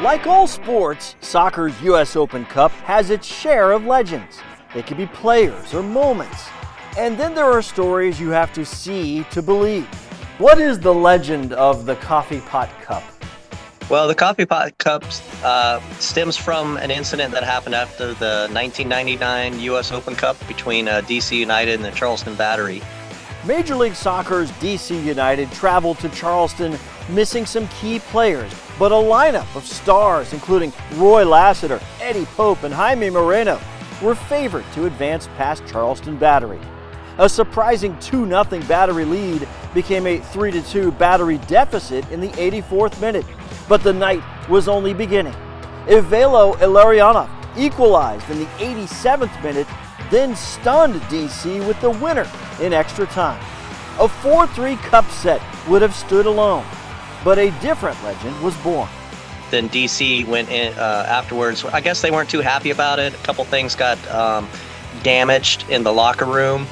Like all sports, soccer's U.S. Open Cup has its share of legends. They could be players or moments. And then there are stories you have to see to believe. What is the legend of the Coffee Pot Cup? Well, the Coffee Pot Cup stems from an incident that happened after the 1999 U.S. Open Cup between DC United and the Charleston Battery. Major League Soccer's DC United traveled to Charleston missing some key players, but a lineup of stars including Roy Lassiter, Eddie Pope, and Jaime Moreno were favored to advance past Charleston Battery. A surprising 2-0 Battery lead became a 3-2 Battery deficit in the 84th minute, but the night was only beginning. Ivelo Illarionov equalized in the 87th minute, then stunned DC with the winner in extra time. A 4-3 cup set would have stood alone, but a different legend was born. Then DC went in afterwards. I guess they weren't too happy about it. A couple things got damaged in the locker room.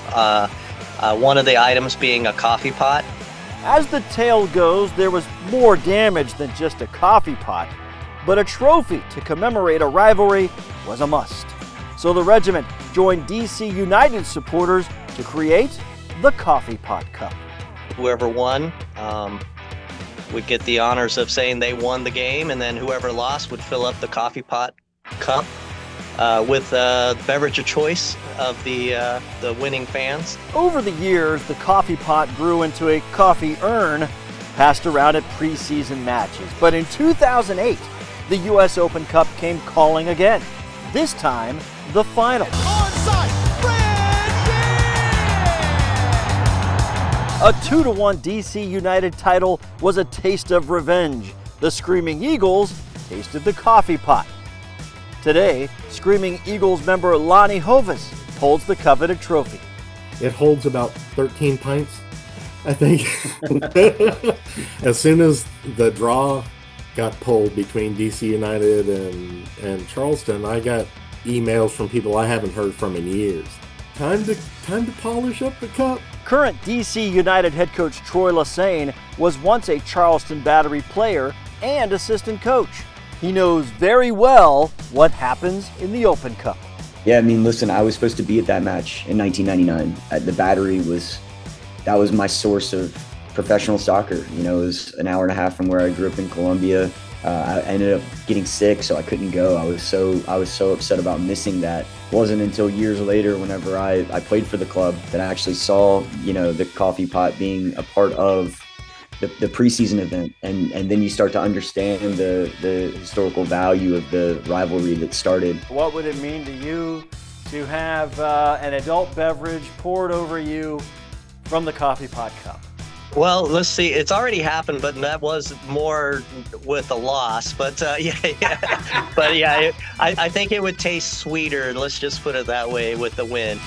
One of the items being a coffee pot. As the tale goes, there was more damage than just a coffee pot, but a trophy to commemorate a rivalry was a must. So the regiment joined DC United supporters to create the Coffee Pot Cup. Whoever won would get the honors of saying they won the game, and then whoever lost would fill up the Coffee Pot Cup with beverage of choice of the winning fans. Over the years, the coffee pot grew into a coffee urn passed around at preseason matches. But in 2008, the U.S. Open Cup came calling again. This time, the final. A 2-1 DC United title was a taste of revenge. The Screaming Eagles tasted the coffee pot. Today, Screaming Eagles member Lonnie Hovis holds the coveted trophy. It holds about 13 pints, I think. As soon as the draw got pulled between DC United and Charleston, I got emails from people I haven't heard from in years. Time to polish up the cup. Current DC United head coach Troy Lassiter was once a Charleston Battery player and assistant coach. He knows very well what happens in the Open Cup. Yeah, I mean, listen, I was supposed to be at that match in 1999. At the Battery that was my source of professional soccer. You know, it was an hour and a half from where I grew up in Columbia. I ended up getting sick, so I couldn't go. I was so upset about missing that. It wasn't until years later, whenever I played for the club, that I actually saw, you know, the coffee pot being a part of the preseason event, and then you start to understand the historical value of the rivalry that started. What would it mean to you to have an adult beverage poured over you from the Coffee Pot Cup? Well, let's see. It's already happened, but that was more with a loss. But yeah. But yeah, I think it would taste sweeter. Let's just put it that way with the win.